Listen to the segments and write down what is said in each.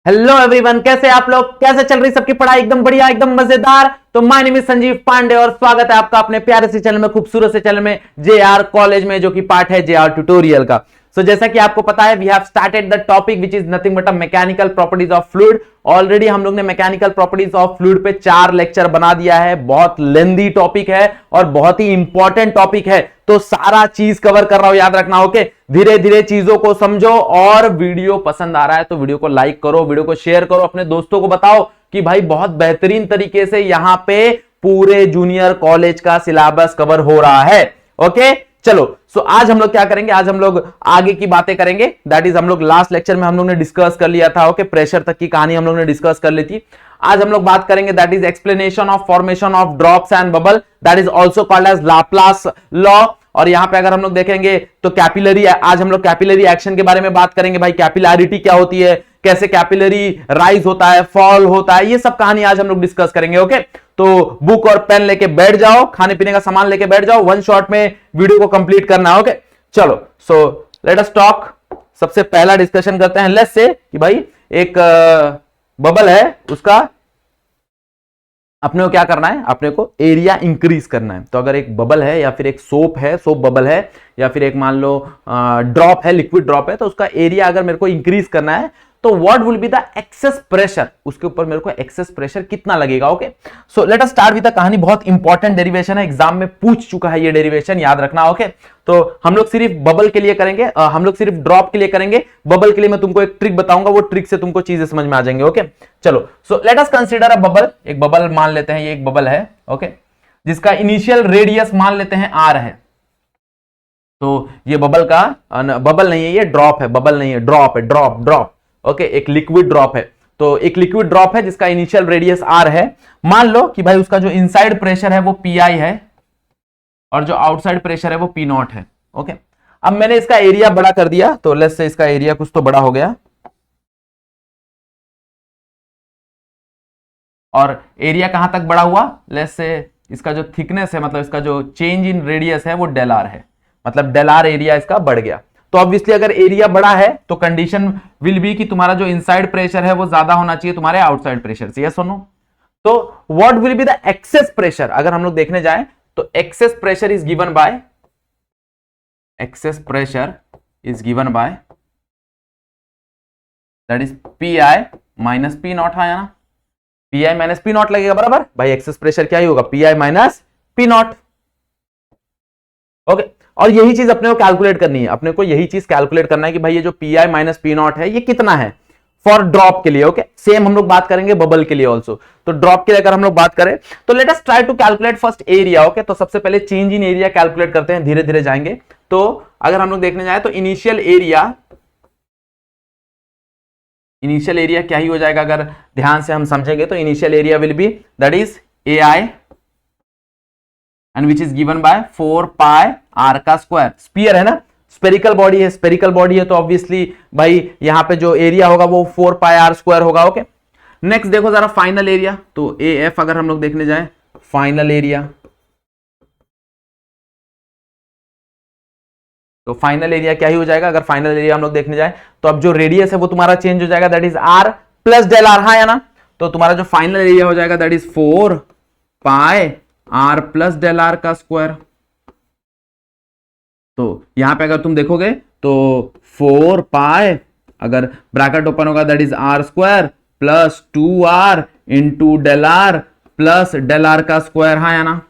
Hello everyone, कैसे आप लोग? कैसे चल रही सबकी पढ़ाई? एकदम बढ़िया, एकदम मजेदार। तो my name is Sanjeev Pandey और स्वागत है आपका अपने प्यारे से चैनल में, खूबसूरत से चैनल में, जेआर कॉलेज में, जो कि पार्ट है जेआर ट्यूटोरियल का। सो जैसा कि आपको पता है, we have started the topic which is nothing but mechanical properties of fluid. Already हम लोग ने मैकेनिकल प्रॉपर्टीज ऑफ फ्लूइड पे 4 लेक्चर बना दिया है। बहुत लेंदी टॉपिक है और बहुत ही इंपॉर्टेंट टॉपिक है, तो सारा चीज कवर कर रहा हूं, याद रखना। ओके, धीरे धीरे चीजों को समझो। और वीडियो पसंद आ रहा है तो वीडियो को लाइक करो, वीडियो को शेयर करो, अपने दोस्तों को बताओ कि भाई बहुत बेहतरीन तरीके से यहां पे पूरे जूनियर कॉलेज का सिलेबस कवर हो रहा है। ओके, चलो। सो आज हम लोग क्या करेंगे? आज हम लोग आगे की बातें करेंगे। दैट इज, हम लोग लास्ट लेक्चर में हम लोग ने डिस्कस कर लिया था। ओके, प्रेशर तक की कहानी हम लोग ने डिस्कस कर ली थी। आज हम लोग बात करेंगे, that is explanation of formation of drops and bubble, that is also called as Laplace law. और यहां पे अगर हम लोग देखेंगे तो कैपिलरी, आज हम लोग कैपिलरी एक्शन के बारे में बात करेंगे। भाई कैपिलैरिटी क्या होती है, कैसे कैपिलरी राइज होता है, फॉल होता है, ये सब कहानी आज हम लोग डिस्कस करेंगे। ओके, तो बुक और पेन लेके बैठ जाओ, खाने पीने का सामान लेके बैठ जाओ, वन शॉट में वीडियो को कंप्लीट करना है। ओके, चलो। So let us talk. सबसे पहला डिस्कशन करते हैं, लेट्स से कि भाई एक बबल है, उसका अपने को क्या करना है? अपने को एरिया इंक्रीज करना है। तो अगर एक बबल है या फिर एक सोप है, सोप बबल है, या फिर एक मान लो ड्रॉप है, लिक्विड ड्रॉप है, तो उसका एरिया अगर मेरे को इंक्रीज करना है तो what will be the excess pressure, उसके ऊपर मेरे को एक्सेस प्रेशर कितना लगेगा। Okay, so let us start with the कहानी। बहुत इंपॉर्टेंट डेरिवेशन है, एग्जाम में पूछ चुका है ये डेरिवेशन, याद रखना। ओके, तो हम लोग सिर्फ बबल के लिए करेंगे, हम लोग सिर्फ ड्रॉप के लिए करेंगे। बबल के लिए मैं तुमको एक ट्रिक बताऊंगा, वो ट्रिक से तुमको चीजें समझ में आ जाएंगे। ओके, चलो। So let us consider a bubble. एक बबल मान लेते हैं, ये एक बबल है। ओके, जिसका इनिशियल रेडियस मान लेते हैं आर है। तो ये बबल का, बबल नहीं है, ये ड्रॉप है, बबल नहीं है, ड्रॉप है, ड्रॉप ड्रॉप। ओके, एक लिक्विड ड्रॉप है। तो एक लिक्विड ड्रॉप है जिसका इनिशियल रेडियस आर है। मान लो कि भाई उसका जो इनसाइड प्रेशर है वो पी आई है और जो आउटसाइड प्रेशर है वो पी नॉट है। ओके, अब मैंने इसका एरिया बड़ा कर दिया, तो लेट्स से इसका एरिया कुछ तो बड़ा हो गया, और एरिया कहां तक बड़ा हुआ? लेट्स से इसका जो थिकनेस है, मतलब इसका जो चेंज इन रेडियस है वो डेल आर है, मतलब डेल आर एरिया इसका बढ़ गया। तो ऑब्वियसली अगर एरिया बड़ा है तो कंडीशन विल बी कि तुम्हारा जो इनसाइड प्रेशर है वो ज्यादा होना चाहिए तुम्हारे आउटसाइड प्रेशर से। यस और नो? तो what will be the excess pressure? अगर हम लोग देखने जाएं तो excess pressure is given bye, excess pressure is given by that is P I minus P not. आया ना? P I minus P not लगेगा, बराबर। भाई एक्सेस प्रेशर क्या ही होगा? P I minus P not. Okay, और यही चीज अपने को कैलकुलेट करनी है, अपने को यही चीज कैलकुलेट करना है कि भाई ये जो P I minus P not है ये कितना है फॉर ड्रॉप के लिए। ओके, सेम हम लोग बात करेंगे बबल के लिए ऑल्सो। तो ड्रॉप के लिए अगर हम लोग बात करें तो let us try to calculate first area. Okay, तो सबसे पहले चेंज इन एरिया कैलकुलेट करते हैं, धीरे धीरे जाएंगे। तो अगर हम लोग देखने जाए तो इनिशियल एरिया क्या ही हो जाएगा? अगर ध्यान से हम समझेंगे तो initial area will be that is A I and which is given by 4 pi R का स्क्वायर। स्पीयर है ना, स्पेरिकल बॉडी है, स्पेरिकल बॉडी है, तो ऑब्वियसली भाई यहां पे जो एरिया होगा वो 4 पाई आर स्क्वायर होगा। ओके, नेक्स्ट देखो जरा फाइनल एरिया। तो ए एफ अगर हम लोग देखने जाए फाइनल एरिया, तो फाइनल एरिया क्या ही हो जाएगा? अगर फाइनल एरिया हम लोग देखने जाए तो अब जो रेडियस है वो तुम्हारा चेंज हो जाएगा, that is R plus del R. हाँ या ना? तो तुम्हारा जो फाइनल एरिया हो जाएगा that is 4 pi R plus del R का स्क्वायर। तो यहां पे अगर तुम देखोगे तो 4 पाई, अगर ब्रैकेट ओपन होगा that is R square plus 2 R into del are plus del R का स्क्वायर। हाँ या ना?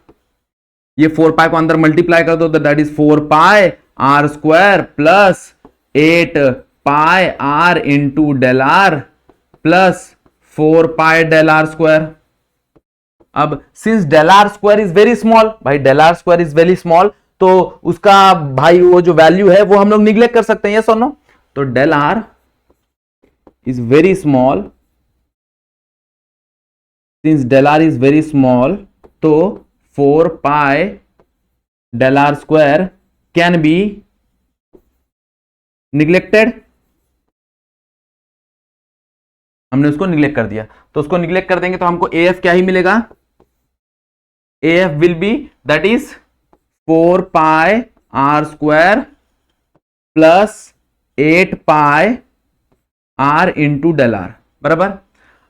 ये 4 पाई को अंदर मल्टीप्लाई कर दो तो that is 4 pi are square plus 8 pi are into del are plus 4 pi del are square. अब since del are square is very small, भाई del are square is very small, तो उसका भाई वो जो वैल्यू है वो हम लोग निग्लेक्ट कर सकते हैं। यस और नो? तो del R is very small, since del R is very small, तो 4 pi del are square can be neglected. हमने उसको निग्लेक्ट कर दिया, तो उसको निग्लेक्ट कर देंगे तो हमको ए एफ क्या ही मिलेगा? A F will be that is 4 pi are square plus 8 pi are into del R. बराबर।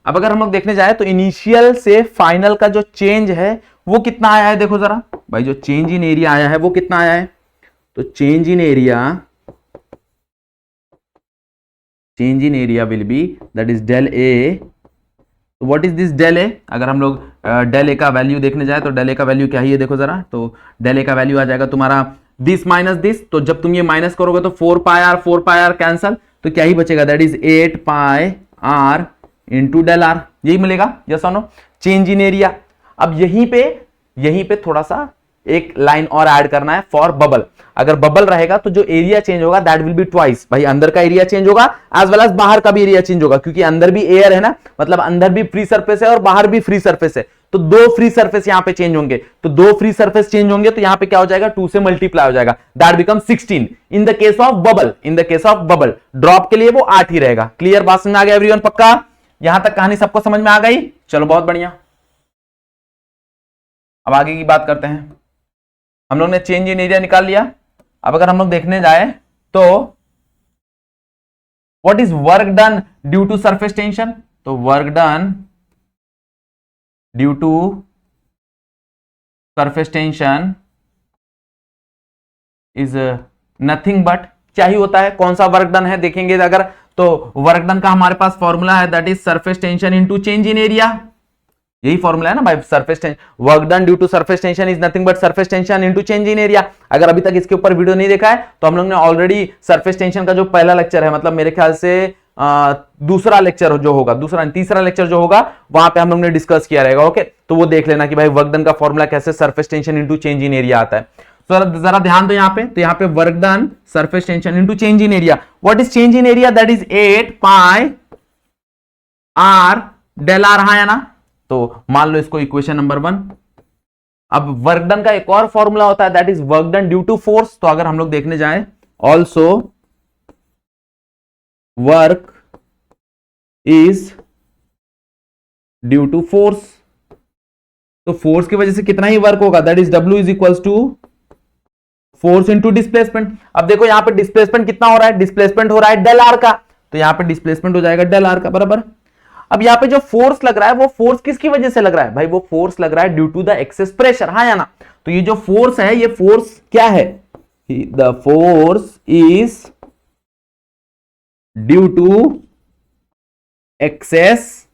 अब अगर हम लोग देखने जाए तो इनिशियल से फाइनल का जो चेंज है वो कितना आया है, देखो जरा भाई, जो चेंज इन एरिया आया है वो कितना आया है, तो change in area will be that is del A. तो what is this del A, अगर हम लोग डेल ए का वैल्यू देखने जाए तो डेल ए का वैल्यू क्या ही है, देखो जरा, तो डेल ए का वैल्यू आ जाएगा तुम्हारा दिस माइनस दिस, तो जब तुम ये माइनस करोगे तो 4 पाई आर कैंसल, तो क्या ही बचेगा, that is 8 pi are into del R, यही मिलेगा, यस और नो, चेंज इन एरिया। अब यहीं पे थोड़ा सा एक लाइन और ऐड करना है फॉर बबल। अगर बबल रहेगा तो जो एरिया चेंज होगा दैट विल बी ट्वाइस, भाई अंदर का एरिया चेंज होगा एज वेल एज बाहर का भी एरिया चेंज होगा, क्योंकि अंदर भी एयर है ना, मतलब अंदर भी फ्री सरफेस है और बाहर भी फ्री सरफेस है, तो दो फ्री सरफेस यहां पे चेंज होंगे, तो दो फ्री सरफेस चेंज होंगे तो यहां पे क्या हो जाएगा, 2 से मल्टीप्लाई हो जाएगा, that become 16 in the case of bubble. In the case of bubble drop के लिए वो 8 ही रहेगा। क्लियर, बात समझ में आ गया एवरीवन, पक्का यहां तक कहानी सबको समझ में आ गई, चलो बहुत बढ़िया। अब आगे की बात करते हैं, हम लोग ने चेंज इन एरिया निकाल लिया। अब अगर हम लोग देखने जाए तो what is work done due to surface tension, तो work done due to surface tension is nothing but, क्या ही होता है, कौन सा वर्क डन है देखेंगे अगर, तो वर्क डन का हमारे पास फॉर्मूला है that is surface tension into change in area, यही फॉर्मूला है ना भाई, surface tension, work done due to surface tension is nothing but surface tension into change in area. अगर अभी तक इसके ऊपर वीडियो नहीं देखा है तो हम लोग ने ऑलरेडी सरफेस टेंशन का जो पहला लेक्चर है, मतलब मेरे ख्याल से दूसरा लेक्चर जो होगा, तीसरा लेक्चर जो होगा वहां पे हम लोग ने डिस्कस किया रहेगा, ओके, तो वो देख लेना कि भाई वर्क डन का फॉर्मूला कैसे surface tension into change in area आता है। तो जरा ध्यान दो यहाँ पे, तो यहाँ पे work done surface tension into change in area, what is change in area, that is 8 pi R del R, हाँ या ना, तो मान लो इसको इक्वेशन नंबर 1। अब वर्क डन का एक और फॉर्मूला होता है that is work done due to force, तो अगर हम लोग देखने जाए also work is due to force, तो फोर्स की वजह से कितना ही वर्क होगा, that is W is equals to force into displacement. अब देखो यहां पे डिस्प्लेसमेंट कितना हो रहा है, डिस्प्लेसमेंट हो रहा है डेल आर का, तो यहां पे डिस्प्लेसमेंट हो जाएगा डेल आर का, बराबर। अब यहां पे जो फोर्स लग रहा है वो फोर्स किसकी वजह से लग रहा है, भाई वो फोर्स लग रहा है due to the excess pressure, हाँ या ना, तो ये जो फोर्स है ये फोर्स क्या है, the force is due to excess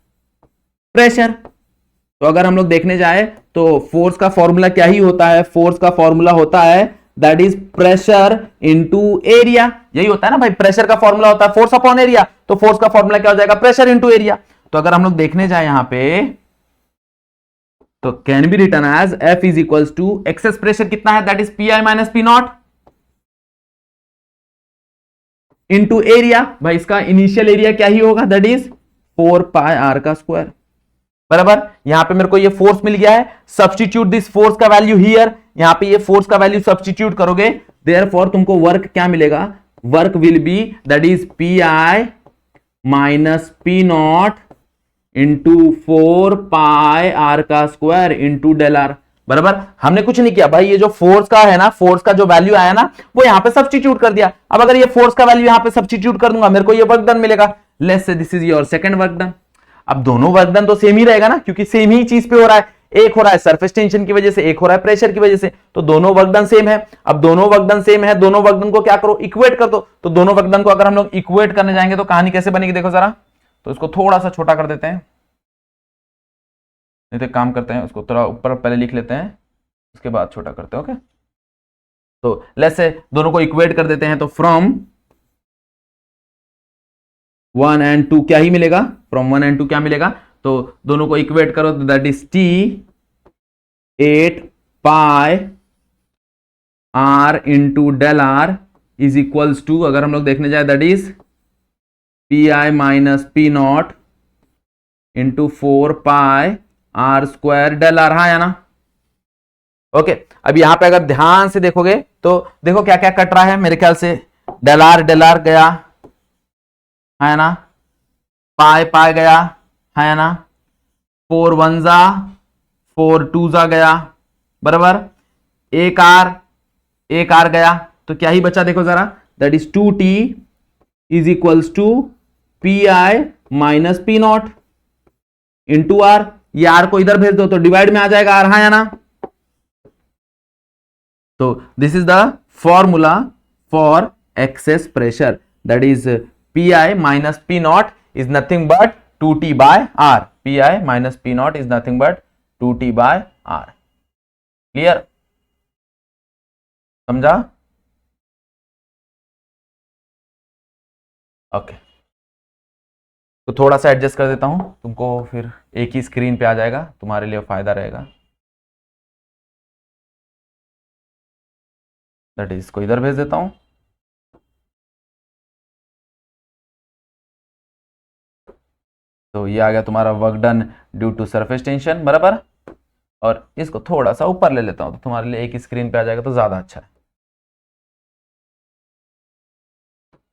pressure. तो अगर हम लोग देखने जाए तो फोर्स का फॉर्मूला क्या ही होता है, फोर्स का फॉर्मूला होता है that is pressure into area, यही होता है ना भाई, प्रेशर का फॉर्मूला होता है फोर्स अपॉन एरिया, तो फोर्स का फॉर्मूला क्या हो जाएगा, प्रेशर इनटू एरिया। तो अगर हम लोग देखने जाए यहां पे तो can be written as F is equals to excess pressure कितना है, that is PI minus P not into area, भाई इसका इनिशियल एरिया क्या ही होगा, दैट इज 4 पाई आर का स्क्वायर, बराबर। यहां पे मेरे को ये फोर्स मिल गया है, सब्स्टिट्यूट दिस फोर्स का वैल्यू हियर, यहां पे ये फोर्स का वैल्यू सब्स्टिट्यूट करोगे, देयरफॉर तुमको वर्क क्या मिलेगा, work will be that is PI minus P not into 4 pi R का स्क्वायर इंटू डेल आर, बराबर। हमने कुछ नहीं किया भाई, ये जो फोर्स का है ना, फोर्स का जो वैल्यू आया ना वो यहां पे सब्स्टिट्यूट कर दिया। अब अगर ये फोर्स का वैल्यू यहां पे सब्स्टिट्यूट कर दूंगा मेरे को ये वर्क डन मिलेगा, let's say this is your second work done. अब दोनों वर्क डन तो सेम ही रहेगा ना, क्योंकि सेम ही चीज पे हो रहा है, एक हो रहा है सरफेस टेंशन की वजह से, एक हो रहा है प्रेशर की वजह से, तो दोनों वर्क डन सेम है। अब दोनों वर्क डन सेम है, दोनों वर्क डन को क्या करो, इक्वेट कर दो, तो दोनों वर्क डन को अगर हम लोग इक्वेट करने जाएंगे तो कहानी कैसे बनेगी, देखो जरा, तो इसको थोड़ा सा छोटा कर देते हैं, नहीं तो काम करते हैं उसको थोड़ा ऊपर पहले लिख लेते हैं उसके बाद छोटा करते हैं, ओके। तो लेट्स से दोनों को इक्वेट कर देते हैं, तो फ्रॉम 1 and 2 क्या ही मिलेगा, फ्रॉम 1 and 2 क्या मिलेगा, तो दोनों को इक्वेट करो तो that is T 8 pi are into del R is equals to, अगर हम लोग देखने जाए that is PI minus P not into 4 pi are square del R, हाँ या ना, ओके। अब यहां पे अगर ध्यान से देखोगे तो देखो क्या क्या कट रहा है, मेरे ख्याल से डेल आर गया, है ना, पाई पाई गया, है ना, 4 1 जा 4 2 जा गया, बराबर, एक आर गया, तो क्या ही बचा देखो जरा, that is 2T is equals to PI minus P not into R. ये आर को इधर भेज दो तो डिवाइड में आ जाएगा आर, हाँ या ना। तो this is the formula for excess pressure, that is P I minus P not is nothing but 2T by R. P I minus P not is nothing but 2T by R. Clear, समझा? Okay तो थोड़ा सा adjust कर देता हूं तुमको, फिर एक ही स्क्रीन पे आ जाएगा, तुम्हारे लिए फायदा रहेगा। दैट इज इसको इधर भेज देता हूं। तो ये आ गया तुम्हारा work done due to surface tension, बराबर। और इसको थोड़ा सा ऊपर ले लेता हूं तो तुम्हारे लिए एक ही स्क्रीन पे आ जाएगा तो ज्यादा अच्छा है।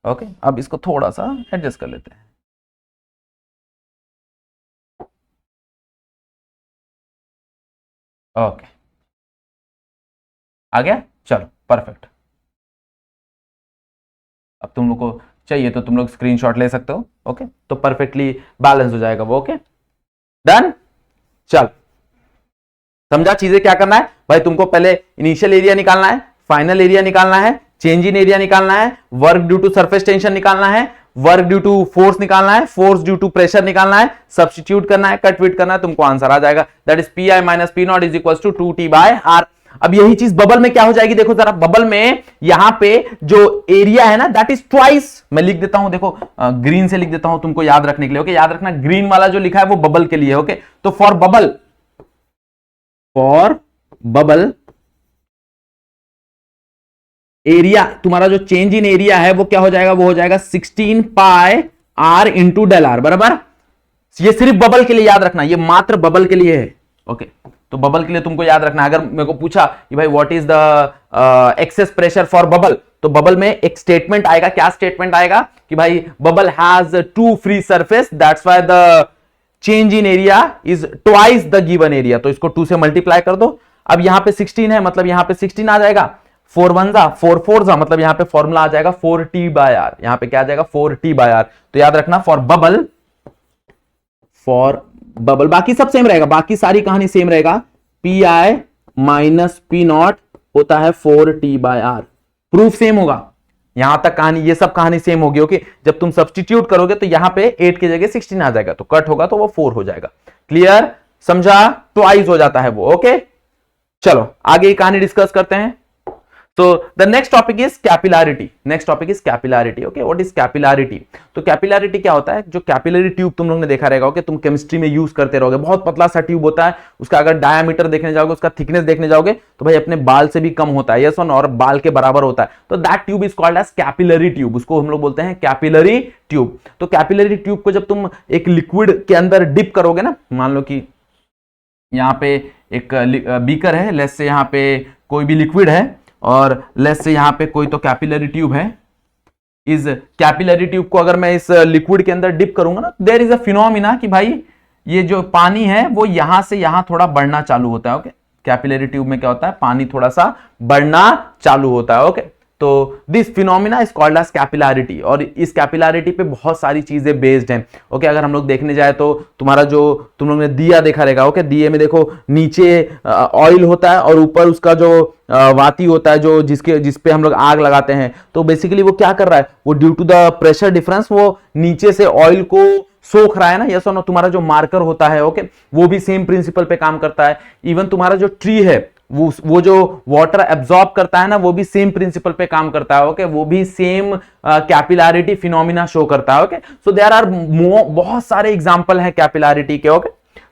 ओके अब इसको थोड़ा सा एडजस्ट कर लेते हैं। ओके आ गया, चलो परफेक्ट। अब तुम लोग को चाहिए तो तुम लोग स्क्रीनशॉट ले सकते हो। ओके तो परफेक्टली बैलेंस हो जाएगा वो। ओके डन, चल समझा चीजें क्या करना है भाई। तुमको पहले इनिशियल एरिया निकालना है, फाइनल एरिया निकालना है, चेंज इन एरिया निकालना है, work due to surface tension निकालना है, वर्क ड्यू टू फोर्स निकालना है, फोर्स ड्यू टू प्रेशर निकालना है, सब्स्टिट्यूट करना है, कट विट करना है, तुमको आंसर आ जाएगा। That is P I minus P not is equal to 2T by R. अब यही चीज बबल में क्या हो जाएगी, देखो जरा। बबल में यहां पे जो एरिया है ना दैट इज ट्वाइस, मैं लिख देता हूं, देखो ग्रीन से लिख देता हूं तुमको याद रखने के लिए। ओके याद रखना ग्रीन वाला जो लिखा है वो बबल के लिए। ओके तो फॉर बबल एरिया, तुम्हारा जो चेंज इन एरिया है वो क्या हो जाएगा, वो हो जाएगा 16 पाई आर इंटू डेल आर, बराबर। ये सिर्फ बबल के लिए याद रखना, ये मात्र बबल के लिए है। ओके तो बबल के लिए तुमको याद रखना। अगर मेरे को पूछा कि भाई what is the excess pressure for bubble, तो बबल में एक स्टेटमेंट आएगा। क्या स्टेटमेंट आएगा कि भाई bubble has 2 free surface, that's why the change in area is twice the given area. तो इसको 2 से मल्टीप्लाई कर दो। अब यहां पे 16 है मतलब यहां पे 16 आ जाएगा, 4 1 जा 4 4 जा, मतलब यहां पे फॉर्मूला आ जाएगा 4T बाय आर। यहां पे क्या आ जाएगा 4T बाय आर। तो याद रखना फॉर बबल बाकी सब सेम रहेगा, बाकी सारी कहानी सेम रहेगा। P I minus P not होता है 4T bye are. Proof same होगा, यहां तक कहानी, ये सब कहानी सेम होगी। ओके जब तुम सब्स्टिट्यूट करोगे तो यहां पे 8 की जगह 16 आ जाएगा, तो कट होगा तो वो 4 हो जाएगा। क्लियर, समझा? ट्वाइस हो जाता है वो। ओके चलो आगे कहानी डिस्कस करते हैं। So the next topic is capillarity. Next topic is capillarity. Okay, what is capillarity? तो capillarity क्या होता है? जो कैपिलरी ट्यूब तुम लोग ने देखा रहेगा, ओके तुम केमिस्ट्री में यूज करते रहोगे। बहुत पतला सा ट्यूब होता है, उसका अगर डायमीटर देखने जाओगे, उसका थिकनेस देखने जाओगे तो भाई अपने बाल से भी कम होता है, यस और बाल के बराबर होता है। तो that tube is called as capillary tube, उसको हम लोग बोलते हैं कैपिलरी ट्यूब। तो कैपिलरी ट्यूब को जब तुम एक लिक्विड के अंदर डिप करोगे ना, मान लो कि यहाँ पे एक बीकर है, लेट्स से यहाँ पे कोई भी लिक्विड है और लेट्स से यहां पे कोई तो कैपिलरी ट्यूब है। इस कैपिलरी ट्यूब को अगर मैं इस लिक्विड के अंदर डिप करूंगा ना, देयर इज अ फिनोमिना कि भाई ये जो पानी है वो यहां से यहां थोड़ा बढ़ना चालू होता है। ओके कैपिलरी ट्यूब में क्या होता है, पानी थोड़ा सा बढ़ना चालू होता है। ओके तो this phenomena is called as capillarity, और इस कैपिलैरिटी पे बहुत सारी चीजें बेस्ड हैं। ओके अगर हम लोग देखने जाए तो तुम्हारा जो तुम लोग ने दिया देखा रहेगा, ओके दिए में देखो नीचे ऑयल होता है और ऊपर उसका जो वाती होता है, जो जिसपे हम लोग आग लगाते हैं। तो बेसिकली वो क्या कर रहा है, वो due to the pressure difference वो नीचे से ऑयल को सोख रहा है ना, यस और नो। तुम्हारा जो मार्कर होता है, ओके वो भी सेम प्रिंसिपल पे काम करता है। इवन तुम्हारा जो ट्री है वो जो वाटर एब्जॉर्ब करता है ना, वो भी सेम प्रिंसिपल पे काम करता है। ओके वो भी सेम कैपिलैरिटी फिनोमिना शो करता है। ओके सो देयर आर बहुत सारे एग्जांपल हैं कैपिलैरिटी के। ओके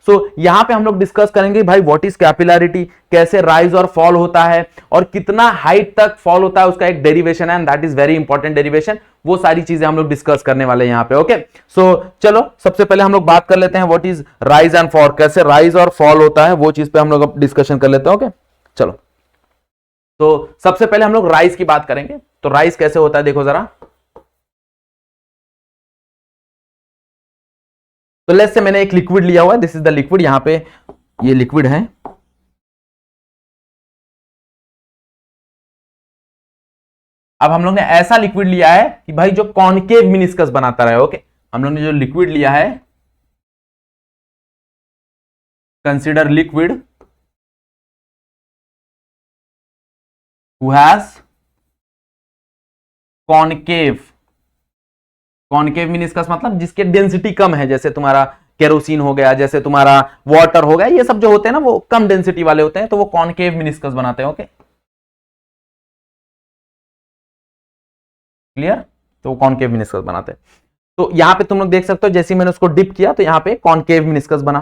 सो यहां पे हम लोग डिस्कस करेंगे भाई व्हाट इज कैपिलैरिटी, कैसे राइज और फॉल होता है और कितना हाइट तक फॉल होता है, उसका एक डेरिवेशन है and that is very important derivation. वो सारी चीजें हम लोग डिस्कस करने वाले हैं यहाँ पे। ओके सो चलो सबसे पहले हम लोग बात कर लेते हैं what is rise and fall, कैसे राइज और फॉल होता है वो चीज पे हम लोग अब डिस्कशन कर लेते हैं। ओके चलो तो सबसे पहले हम लोग राइज की बात करेंगे। तो राइज कैसे होता है देखो जरा। तो लेट्स से मैंने एक लिक्विड लिया हुआ है, दिस इज द लिक्विड, यहां पे ये लिक्विड है। अब हम लोग ने ऐसा लिक्विड लिया है कि भाई जो कॉनकेव मिनिस्कस बनाता रहे। ओके हम लोग ने जो लिक्विड लिया है, consider liquid who has concave, concave mean इसका मतलब जिसके डेंसिटी कम है, जैसे तुम्हारा केरोसिन हो गया, जैसे तुम्हारा वाटर हो गया, ये सब जो होते हैं ना वो कम डेंसिटी वाले होते हैं, तो वो कॉनकेव मिनिस्कस बनाते हैं। Okay, clear? तो वो कॉनकेव मिनिस्कस बनाते हैं। तो यहां पे तुम लोग देख सकते हो, जैसे मैंने उसको डिप किया तो यहां पे कॉनकेव मिनिस्कस बना।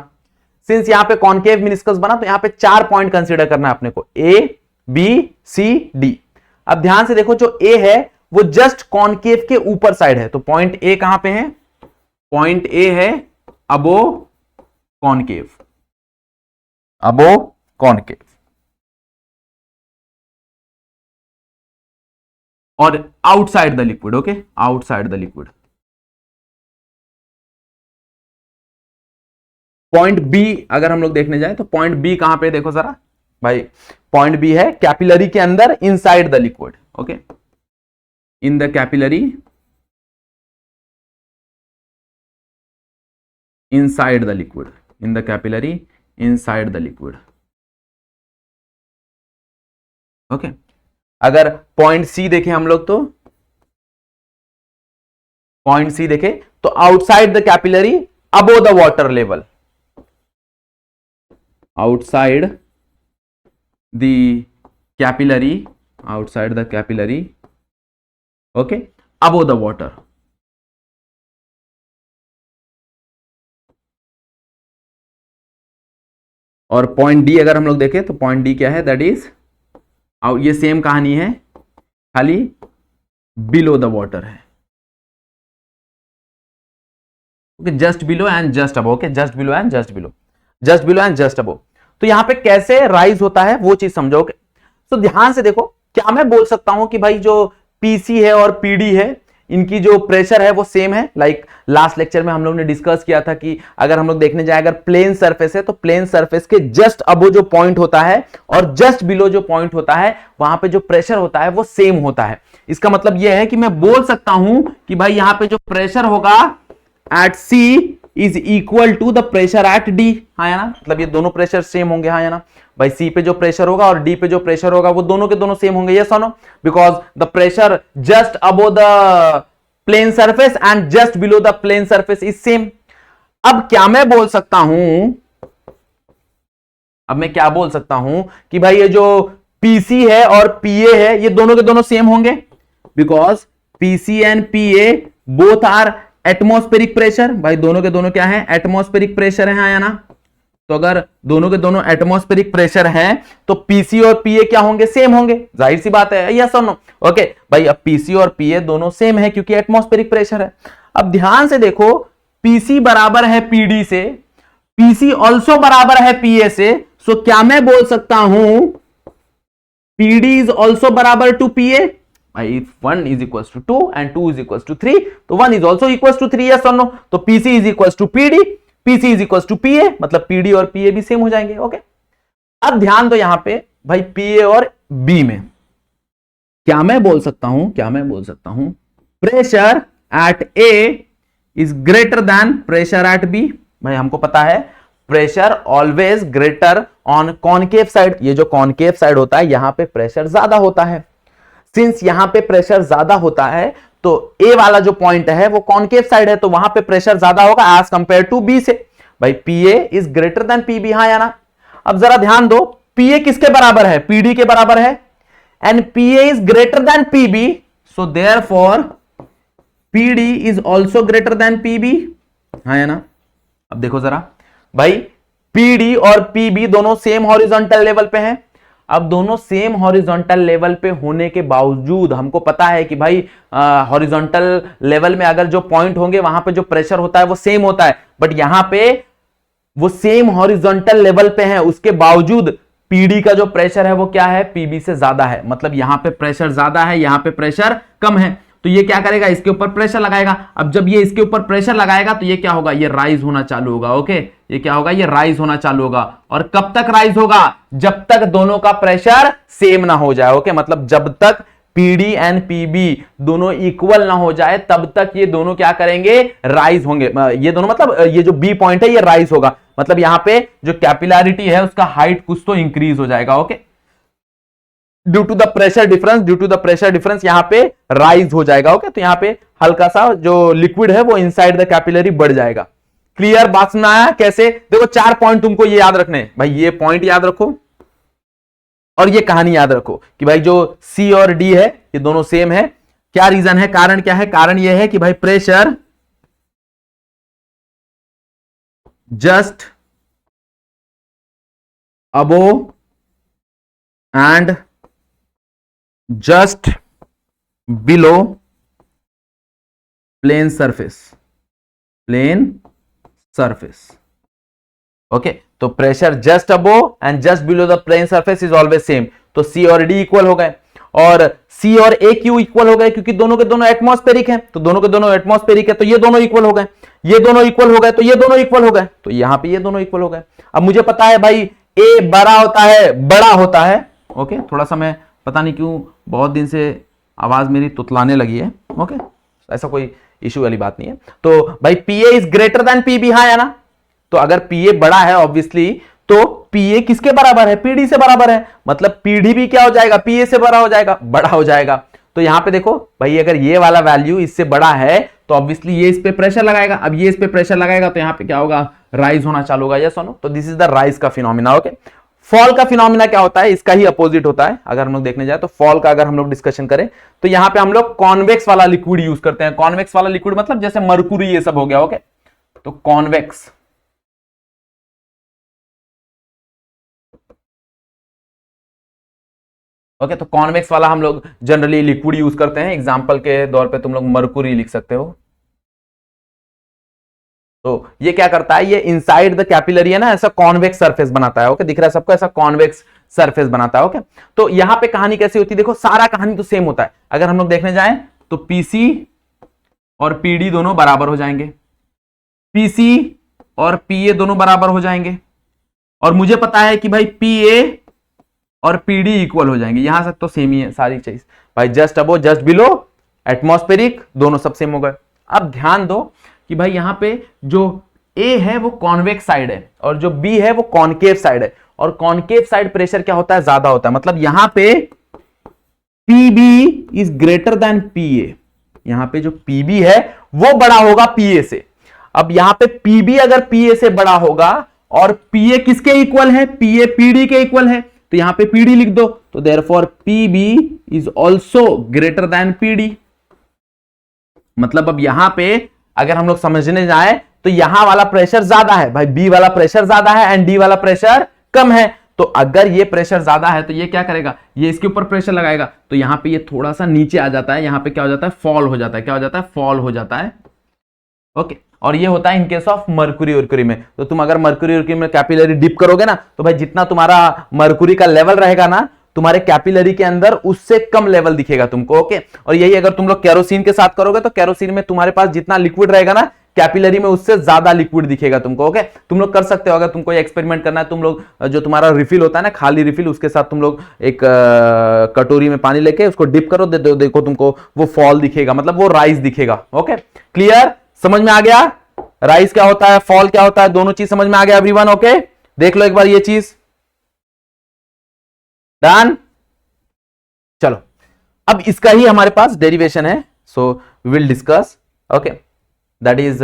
सिंस यहां पे कॉनकेव मिनिस्कस बना तो यहां पे 4 पॉइंट कंसीडर करना है अपने को, ए बी सी डी। अब ध्यान से देखो, जो ए है वो जस्ट कॉनकेव के ऊपर साइड है, तो पॉइंट ए कहां पे है? पॉइंट ए है अबो कॉनकेव, अबो कॉनकेव। और outside the liquid, okay, outside the liquid. Point B अगर हम लोग देखने जाए तो पॉइंट बी कहां पे, देखो जरा भाई, पॉइंट बी है कैपिलरी के अंदर, inside the liquid. Okay, in the capillary, inside the liquid, in the capillary inside the liquid. Okay, अगर पॉइंट सी देखें हम लोग, तो पॉइंट सी देखें तो outside the capillary above the water level, outside the capillary, outside the capillary, okay, above the water. और point D अगर हम लोग देखें तो पॉइंट डी क्या है, दैट इज, ये सेम कहानी है, खाली बिलो द वाटर है। Okay, just below and just above, okay, just below and just below, just below and just above. तो यहां पे कैसे राइज होता है वो चीज समझोगे। तो ध्यान से देखो, क्या मैं बोल सकता हूं कि भाई जो पीसी है और पीडी है, इनकी जो प्रेशर है वो सेम है। लाइक लास्ट लेक्चर में हम लोग ने डिस्कस किया था कि अगर हम लोग देखने जाए, अगर प्लेन सरफेस है तो प्लेन सरफेस के जस्ट अबो जो पॉइंट होता है और जस्ट बिलो जो पॉइंट होता है, वहां पे जो प्रेशर होता है वो सेम होता है। इसका मतलब यह है कि मैं बोल सकता हूं कि भाई यहां पे जो प्रेशर होगा at C is equal to the pressure at D. हाँ या ना, मतलब ये दोनों प्रेशर सेम होंगे। हाँ या ना भाई, सी पे जो प्रेशर होगा और डी पे जो प्रेशर होगा वो दोनों के दोनों सेम होंगे। यस और no? Because the pressure just above the plane surface and just below the plane surface is same. अब क्या मैं बोल सकता हूं, अब मैं क्या बोल सकता हूं कि भाई ये जो पीसी है और पीए है ये दोनों के दोनों सेम होंगे, because PC and PA both are atmospheric pressure. भाई दोनों के दोनों क्या है? एटमॉस्फेरिक प्रेशर है। हाँ या ना? तो अगर दोनों के दोनों एटमॉस्फेरिक प्रेशर हैं तो पीसी और पीए क्या होंगे? सेम होंगे, जाहिर सी बात है। यस और नो? ओके भाई, अब पीसी और पीए दोनों सेम है क्योंकि एटमॉस्फेरिक प्रेशर है। अब ध्यान से देखो, पीसी बराबर है पीडी से, पीसी ऑल्सो बराबर है पीए से। सो क्या मैं बोल सकता हूं पीडी इज ऑल्सो बराबर to PA? If 1 is equals to 2 and 2 is equals to 3, तो 1 is also equals to 3, yes or no? तो PC is equals to PD, PC is equals to PA, मतलब PD और PA भी same हो जाएंगे। Okay, अब ध्यान दो यहां पे भाई, PA और B में क्या मैं बोल सकता हूं, क्या मैं बोल सकता हूं pressure at A is greater then pressure at B। भाई हमको पता है pressure always greater on concave side. ये जो कॉनकेव साइड होता है यहां पे प्रेशर ज्यादा होता है। सिंस यहां पे प्रेशर ज्यादा होता है तो ए वाला जो पॉइंट है वो कॉनकेव साइड है, तो वहां पे प्रेशर ज्यादा होगा एज कंपेयर टू बी से। भाई पीए इज ग्रेटर देन पीबी। हाँ या ना? अब जरा ध्यान दो, पीए किसके बराबर है? पीडी के बराबर है, and PA is greater than PB, so therefore PD is also greater than PB. हाँ या ना? अब देखो जरा भाई, पीडी और पीबी दोनों सेम हॉरिजॉन्टल लेवल पे हैं। अब दोनों सेम हॉरिजॉन्टल लेवल पे होने के बावजूद हमको पता है कि भाई हॉरिजॉन्टल लेवल में अगर जो पॉइंट होंगे वहां पे जो प्रेशर होता है वो सेम होता है, बट यहां पे वो सेम हॉरिजॉन्टल लेवल पे है, उसके बावजूद पीडी का जो प्रेशर है वो क्या है? पीबी से ज्यादा है। मतलब यहां पे प्रेशर ज्यादा है, यहां पे प्रेशर कम है, तो ये क्या करेगा? इसके ऊपर प्रेशर लगाएगा। अब जब ये इसके ऊपर प्रेशर लगाएगा तो ये क्या होगा? ये राइज होना चालू होगा। ओके, ये क्या होगा? ये राइज होना चालू होगा। और कब तक राइज होगा? जब तक दोनों का प्रेशर सेम ना हो जाए। ओके, मतलब जब तक पीडी एंड पीबी दोनों इक्वल ना हो जाए तब तक ये दोनों क्या करेंगे, राइज होंगे। ये दोनों मतलब ये जो बी पॉइंट है ये राइज होगा, मतलब यहां पे जो कैपिलैरिटी है उसका हाइट कुछ तो इंक्रीज हो जाएगा। Okay, due to the pressure difference, due to the pressure difference यहां पे राइज हो जाएगा। ओके, तो यहां पे हल्का सा जो लिक्विड है वो इनसाइड द कैपिलरी बढ़ जाएगा। क्लियर, बात सुना आया? कैसे? देखो 4 पॉइंट तुमको ये याद रखने, भाई ये पॉइंट याद रखो और ये कहानी याद रखो कि भाई जो सी और डी है ये दोनों सेम है। क्या रीजन है, कारण क्या है? कारण ये है कि भाई pressure just above and just below plane surface, plane surface. Okay, तो pressure just above and just below the plane surface is always same. तो सी और डी इक्वल हो गए और सी और ए क्यों इक्वल हो गए? क्योंकि दोनों के दोनों एटमॉस्फेरिक हैं, तो दोनों के दोनों एटमॉस्फेरिक है तो ये दोनों इक्वल हो गए, ये दोनों इक्वल हो गए तो ये दोनों इक्वल हो गए, तो यहां पे ये दोनों इक्वल हो गए। अब मुझे पता है भाई ए बड़ा होता है, बड़ा होता है। ओके, थोड़ा सा मैं पता नहीं क्यों बहुत दिन से आवाज मेरी तुतलाने लगी है। ओके, ऐसा कोई इश्यू वाली बात नहीं है। तो भाई P A is greater than P B, हाँ या ना? तो अगर पी ए बड़ा है ऑब्वियसली तो पी ए किसके बराबर है? पीडी से बराबर है, मतलब पीडी भी क्या हो जाएगा? पी ए से बड़ा हो जाएगा, बड़ा हो जाएगा। तो यहां पे देखो भाई अगर ये वाला वैल्यू इससे बड़ा है तो ऑब्वियसली ये इस पे प्रेशर लगाएगा। अब ये इस पे प्रेशर लगाएगा तो यहां पे क्या होगा? राइज होना चालू होगा। यस और नो? तो दिस इज द राइज का फिनोमिना। ओके, फॉल का फिनोमिना क्या होता है? इसका ही अपोजिट होता है। अगर हम लोग देखने जाए तो फॉल का अगर हम लोग डिस्कशन करें तो यहां पे हम लोग कॉन्वेक्स वाला लिक्विड यूज करते हैं। कॉन्वेक्स वाला लिक्विड मतलब जैसे मर्कुरी ये सब हो गया। ओके, तो कॉन्वेक्स, ओके, तो कॉन्वेक्स वाला हम लोग जनरली लिक्विड यूज करते हैं। एग्जांपल के तौर पे तुम लोग मर्कुरी लिख सकते हो। तो ये क्या करता है? ये इनसाइड द कैपिलरी है ना, ऐसा कॉन्वेक्स सरफेस बनाता है। ओके, दिख रहा है सबको? ऐसा कॉन्वेक्स सरफेस बनाता है। ओके, तो यहां पे कहानी कैसी होती है? देखो सारा कहानी तो सेम होता है। अगर हम लोग देखने जाएं तो पीसी और पीडी दोनों बराबर हो जाएंगे, पीसी और पीए दोनों बराबर हो जाएंगे, और मुझे पता है कि भाई पीए और पीडी इक्वल हो जाएंगे। यहां तक तो सेम ही है सारी चीज भाई, जस्ट अबो जस्ट बिलो एटमॉस्फेरिक दोनों सब सेम हो गए। अब ध्यान दो कि भाई यहां पे जो ए है वो कॉन्वेक्स साइड है और जो बी है वो कॉनकेव साइड है, और कॉनकेव साइड प्रेशर क्या होता है? ज्यादा होता है। मतलब यहां पे पीबी इज ग्रेटर देन पीए, यहां पे जो पीबी है वो बड़ा होगा पीए से। अब यहां पे पीबी अगर पीए से बड़ा होगा और पीए किसके इक्वल है? पीए पीडी के इक्वल है, तो यहां पे पीडी लिख दो। तो therefore PB is also greater than PD. मतलब अब यहां पे अगर हम लोग समझने जाए तो यहां वाला प्रेशर ज्यादा है भाई, बी वाला प्रेशर ज्यादा है एंड डी वाला प्रेशर कम है। तो अगर ये प्रेशर ज्यादा है तो ये क्या करेगा? ये इसके ऊपर प्रेशर लगाएगा, तो यहां पे ये थोड़ा सा नीचे आ जाता है। यहां पे क्या हो जाता है? फॉल हो जाता है। क्या हो जाता है? फॉल हो जाता है। ओके, और ये होता है इन केस ऑफ मर्कुरी उर्कुरी में। तो तुम अगर मर्कुरी उर्कुरी में कैपिलरी डिप करोगे ना तो भाई जितना तुम्हारा मर्कुरी का लेवल रहेगा ना तुम्हारे कैपिलरी के अंदर उससे कम लेवल दिखेगा तुमको। ओके, और यही अगर तुम लोग केरोसिन के साथ करोगे तो केरोसिन में तुम्हारे पास जितना लिक्विड रहेगा ना कैपिलरी में उससे ज्यादा लिक्विड दिखेगा तुमको। ओके, तुम लोग कर सकते हो अगर तुमको एक्सपेरिमेंट करना है। तुम लोग जो तुम्हारा रिफिल होता है ना, खाली रिफिल, उसके साथ तुम लोग एक कटोरी में पानी लेके उसको डिप करो, देखो तुमको वो फॉल दिखेगा, मतलब वो राइज दिखेगा। Okay, clear? समझ में आ गया? राइज क्या होता है, फॉल क्या होता है, दोनों चीज समझ में आ गया एवरीवन? ओके, देख लो एक बार ये चीज। डन? चलो, अब इसका ही हमारे पास डेरिवेशन है, so we will discuss. Okay, that is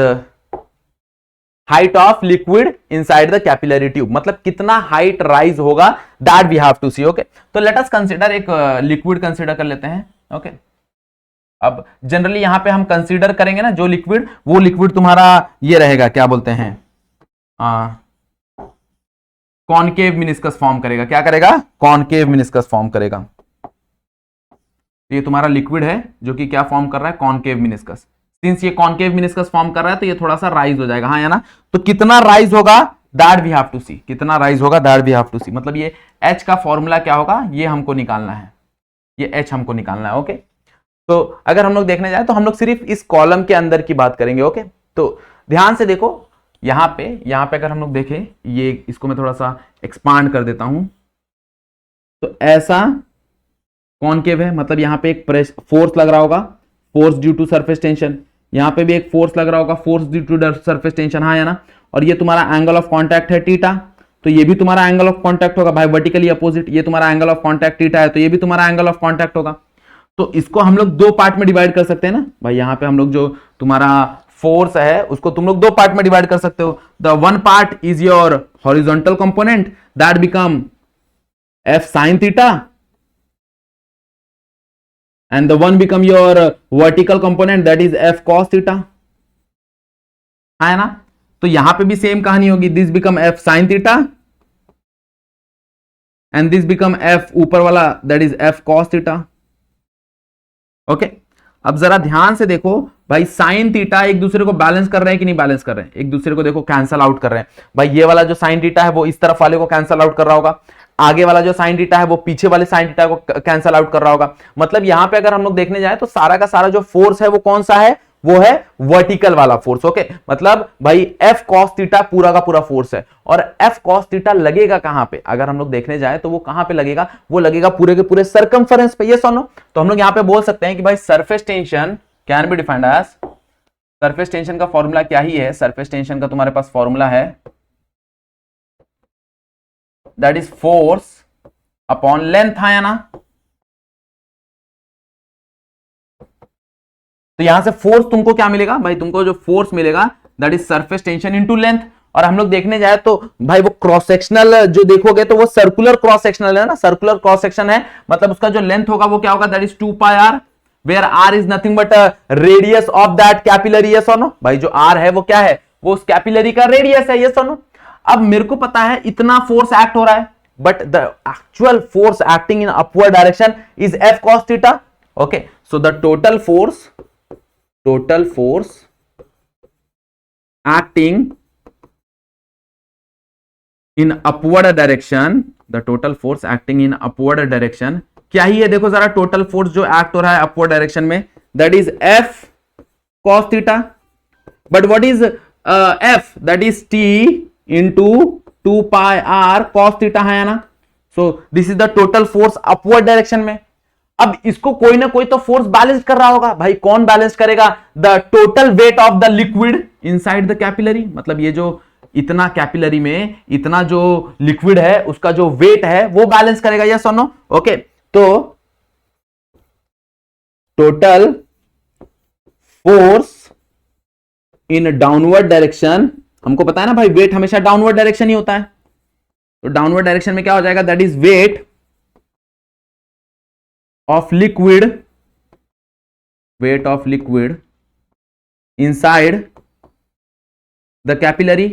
height of liquid inside the capillary tube, मतलब कितना हाइट राइज होगा, that we have to see. Okay, तो लेट अस कंसीडर एक लिक्विड कंसीडर कर लेते हैं। ओके, अब जनरली यहां पे हम कंसीडर करेंगे ना जो लिक्विड, वो लिक्विड तुम्हारा ये रहेगा, क्या बोलते हैं, कॉनकेव मिनिस्कस फॉर्म करेगा। क्या करेगा? कॉनकेव मिनिस्कस फॉर्म करेगा। ये तुम्हारा लिक्विड है जो कि क्या फॉर्म कर रहा है? Concave meniscus. सिंस ये कॉनकेव मिनिस्कस फॉर्म कर रहा है तो ये थोड़ा सा राइज हो जाएगा, हाँ या ना? तो कितना राइज होगा दैट वी हैव टू सी, कितना राइज होगा दैट वी हैव टू सी। मतलब ये H का फॉर्मूला क्या होगा ये हमको निकालना है, ये H हमको निकालना है। ओके, तो अगर हम लोग देखने जाए तो हम लोग सिर्फ इस कॉलम के अंदर की बात करेंगे। ओके, तो ध्यान से देखो यहां पे अगर हम लोग देखें, ये इसको मैं थोड़ा सा एक्सपांड कर देता हूं, तो ऐसा कॉनकेव है, मतलब यहाँ पे एक फोर्स लग रहा होगा, force due to surface tension, यहाँ पे भी एक फोर्स लग रहा होगा, force due to surface tension, हाँ या ना। और ये तुम्हारा एंगल ऑफ कॉन्टैक्ट है थीटा, तो ये भी तुम्हारा एंगल ऑफ कॉन्टैक्ट होगा भाई, वर्टिकली अपोजिट, ये तुम्हारा एंगल ऑफ कॉन्टैक्ट थीटा है, तो ये भी तुम्हारा एंगल ऑफ कॉन्टैक्ट होगा। तो इसको हम लोग दो पार्ट में डिवाइड कर सकते हैं ना भाई, यहाँ पे हम लोग जो तुम्हारा फोर्स है उसको तुम लोग दो पार्ट में डिवाइड कर सकते हो। The one part is your horizontal component that become F sine theta, and the one become your vertical component that is f cos theta, है ना। तो यहां पे भी सेम कहानी होगी, this become f sin theta and this become f ऊपर वाला that is f cos theta. Okay, अब जरा ध्यान से देखो भाई, साइन थीटा एक दूसरे को बैलेंस कर रहे हैं कि नहीं बैलेंस कर रहे हैं, एक दूसरे को देखो कैंसल आउट कर रहे हैं भाई। ये वाला जो साइन थीटा है वो इस तरफ वाले को कैंसल आउट कर रहा होगा, आगे वाला जो साइन थीटा है वो पीछे वाले साइन थीटा को कैंसल आउट कर रहा होगा। मतलब यहां पे अगर हम लोग देखने जाए तो सारा का सारा जो फोर्स है वो कौन सा है, वो है वर्टिकल वाला फोर्स। ओके, मतलब भाई एफ कॉस थीटा पूरा का पूरा फोर्स है, और एफ कॉस थीटा लगेगा कहां पे, अगर हम लोग देखने जाए तो वो कहां पे लगेगा, वो लगेगा पूरे के पूरे सर्कमफरेंस पे, ये सुनो। तो हम लोग यहां पे बोल सकते हैं कि भाई surface tension can be defined as, surface tension का फॉर्मूला क्या ही है, सरफेस टेंशन का तुम्हारे पास फॉर्मूला है that is force upon length, है या ना। तो यहां से फोर्स तुमको क्या मिलेगा भाई, तुमको जो फोर्स मिलेगा that is surface tension into length. और हम लोग देखने जाए तो भाई वो क्रॉस सेक्शनल जो देखोगे तो वो सर्कुलर क्रॉस सेक्शनल है ना, सर्कुलर क्रॉस सेक्शन है, मतलब उसका जो लेंथ होगा वो क्या होगा, that is 2 pi R, where R is nothing but radius of that capillary, yes और नो। भाई जो आर है वो क्या है, वो उस कैपिलरी का रेडियस है, यस और नो। अब मेरे को पता है इतना फोर्स एक्ट हो रहा है, but the actual force acting in upward direction is f cos theta. Okay, so the total force acting in upward direction, the total force acting in upward direction क्या ही है, देखो जरा टोटल फोर्स जो act हो रहा है upward direction में, that is f cos theta, but what is f, that is t into 2 pi r cos theta, है ना। So this is the total force upward direction में। अब इसको कोई ना कोई तो फोर्स बैलेंस कर रहा होगा भाई, कौन बैलेंस करेगा, the total weight of the liquid inside the capillary, मतलब ये जो इतना कैपिलरी में इतना जो लिक्विड है उसका जो वेट है वो बैलेंस करेगा, यस और नो। ओके, तो total force in downward direction, हमको पता है ना भाई वेट हमेशा डाउनवर्ड डायरेक्शन ही होता है, तो डाउनवर्ड डायरेक्शन में क्या हो जाएगा, that is weight of liquid inside the capillary.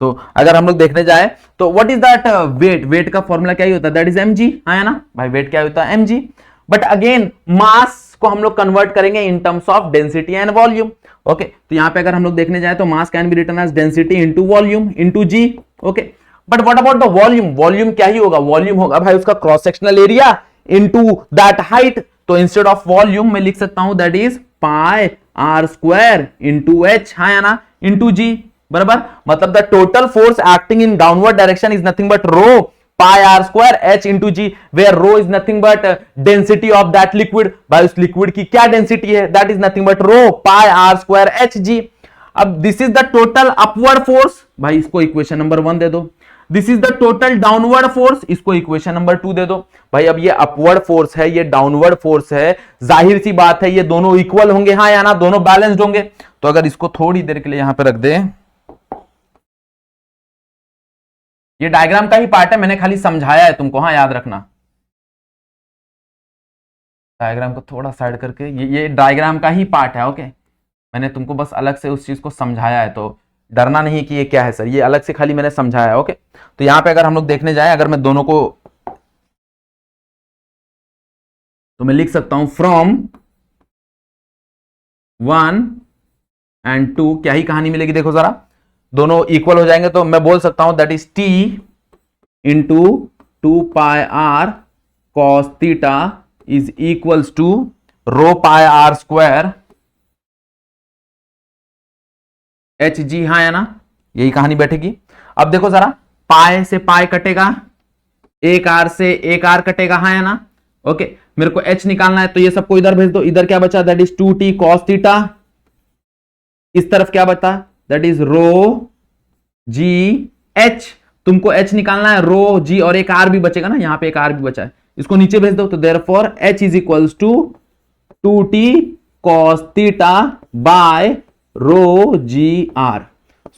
तो अगर हम लोग देखने जाए तो व्हाट इज दैट वेट का फॉर्मूला क्या ही होता है, दैट इज mg, है ना भाई, वेट क्या होता है mg। बट अगेन मास को हम लोग कन्वर्ट करेंगे in terms of density and volume. Okay, तो यहां पे अगर हम लोग देखने जाए तो mass can be written as density into volume into G. Okay, but what about the volume, volume क्या ही होगा, वॉल्यूम होगा भाई उसका cross sectional area into that height. तो इंस्टेड ऑफ वॉल्यूम मैं लिख सकता हूं that is pi are square into H, है ना, इनटू जी, बराबर। मतलब the total force acting in downward direction is nothing but rho pi r square h into g, where rho is nothing but density of that liquid। भाई उस liquid की क्या density है, that is nothing but rho pi r square h g। अब this is the total upward force, भाई इसको equation number 1 दे दो। this is the total downward force, इसको इक्वेशन नंबर 2 दे दो। भाई अब ये अपवर्ड फोर्स है, ये डाउनवर्ड फोर्स है, जाहिर सी बात है ये दोनों इक्वल होंगे, हाँ या ना, दोनों बैलेंस्ड होंगे। तो अगर इसको थोड़ी देर के लिए यहां पे रख दे, ये डायग्राम का ही पार्ट है, मैंने खाली समझाया है तुमको, हाँ याद रखना। डायग्राम को थोड़ा साइड करके, ये डायग्राम का ही पार्ट है। ओके, मैंने तुमको बस अलग से उस चीज को समझाया है, तो डरना नहीं कि ये क्या है सर, ये अलग से खाली मैंने समझाया है। ओके, तो यहां पे अगर हम लोग देखने जाए, अगर मैं दोनों को, तो मैं लिख सकता हूं फ्रॉम 1 and 2 क्या ही कहानी मिलेगी, देखो जरा दोनों इक्वल हो जाएंगे, तो मैं बोल सकता हूं that is t into 2 pi R cos theta is equals to rho pi are square H G, हाँ है ना, यही कहानी बैठेगी। अब देखो जरा, पाई से पाई कटेगा एक आर से एक आर कटेगा, हाँ है ना। ओके, मेरे को एच निकालना है तो ये सबको इधर भेज दो। इधर क्या बचा, that is 2t cos theta. इस तरफ क्या बता, that is rho g h. तुमको एच निकालना है, रो जी, और एक आर भी बचेगा ना, यहां पे एक आर भी बचा है, इसको नीचे भेज दो। तो therefore h is equals to 2t cos theta by rho g r.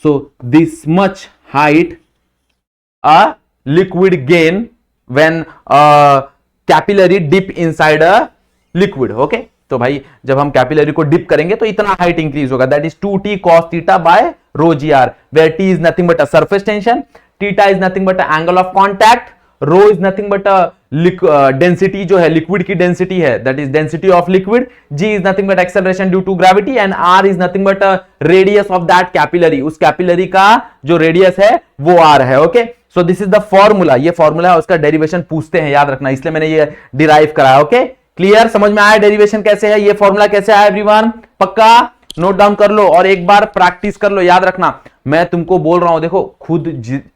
So this much height a liquid gain when capillary dip inside a liquid. Okay, तो भाई जब हम कैपिलरी को डिप करेंगे तो इतना हाइट इंक्रीज होगा, that is 2t cos theta by rho g r, where t is nothing but a surface tension, theta is nothing but a angle of contact, rho is nothing but a density जो है liquid की density है, that is density of liquid, g is nothing but acceleration due to gravity, and r is nothing but radius of that capillary, उस capillary का जो radius है वो r है। Okay, so this is the formula, ये formula है, उसका derivation पूछते हैं, याद रखना, इसलिए मैंने ये डिराइव कराया। ओके, क्लियर, समझ में आया डेरिवेशन कैसे है, ये फॉर्मूला कैसे आया एवरीवन, पक्का नोट डाउन कर लो और एक बार प्रैक्टिस कर लो। याद रखना मैं तुमको बोल रहा हूं, देखो खुद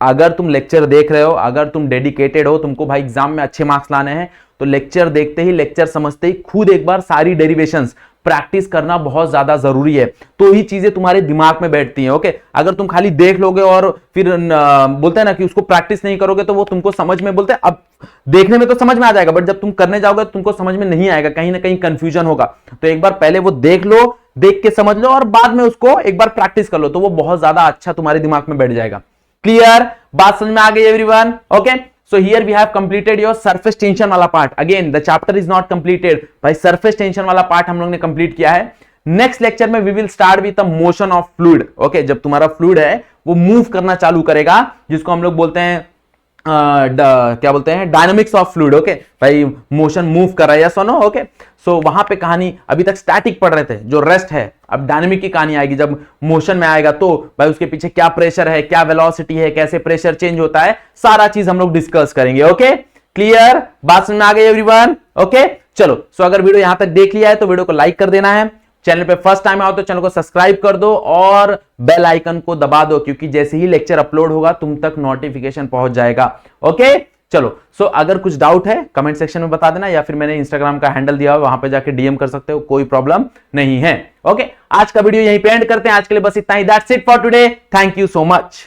अगर तुम लेक्चर देख रहे हो, अगर तुम डेडिकेटेड हो, तुमको भाई एग्जाम में अच्छे मार्क्स लाने हैं, तो लेक्चर देखते ही, लेक्चर समझते ही खुद एक बार सारी डेरिवेशंस प्रैक्टिस करना बहुत ज्यादा जरूरी है, तो ही चीजें तुम्हारे दिमाग में बैठती हैं। ओके, अगर तुम खाली देख लोगे और फिर बोलते हैं ना कि उसको प्रैक्टिस नहीं करोगे तो वो तुमको समझ में, बोलते हैं अब देखने में तो समझ में आ जाएगा, बट जब तुम करने जाओगे तो तुमको समझ में नहीं आएगा, कहीं ना कहीं कंफ्यूजन होगा। तो एक बार पहले वो देख लो, देख के समझ लो और बाद में उसको एक बार प्रैक्टिस कर लो, तो वो बहुत ज्यादा अच्छा तुम्हारे दिमाग में बैठ जाएगा। क्लियर, बात समझ में आ गई everyone. Okay, so here we have completed your surface tension वाला part. Again the chapter is not completed, भाई सरफेस टेंशन वाला पार्ट हम लोग ने कंप्लीट किया है। नेक्स्ट लेक्चर में we will start with the motion of fluid. Okay, जब तुम्हारा फ्लूइड है वो मूव करना चालू करेगा, जिसको हम लोग बोलते हैं क्या बोलते हैं, डायनामिक्स ऑफ फ्लूइड। ओके भाई, मोशन मूव कर रहा है या सुनो। ओके, सो वहां पे कहानी अभी तक स्टैटिक पढ़ रहे थे, जो रेस्ट है, अब डायनामिक की कहानी आएगी, जब मोशन में आएगा तो भाई उसके पीछे क्या प्रेशर है, क्या वेलोसिटी है, कैसे प्रेशर चेंज होता है, सारा चीज हम लोग डिस्कस करेंगे। ओके, क्लियर, बात समझ में आ गई एवरीवन। ओके, चलो, सो अगर वीडियो यहां तक देख लिया है तो वीडियो को लाइक कर देना है, चैनल पे फर्स्ट टाइम आओ तो चैनल को सब्सक्राइब कर दो और बेल आइकन को दबा दो, क्योंकि जैसे ही लेक्चर अपलोड होगा तुम तक नोटिफिकेशन पहुंच जाएगा। ओके, चलो, सो अगर कुछ डाउट है कमेंट सेक्शन में बता देना, या फिर मैंने इंस्टाग्राम का हैंडल दिया हुआ, वहां पे जाके डीएम कर सकते हो, कोई प्रॉब्लम नहीं है। ओके, आज का वीडियो यहीं पे एंड करते हैं, आज के लिए बस इतना ही। That's it for today, thank you so much.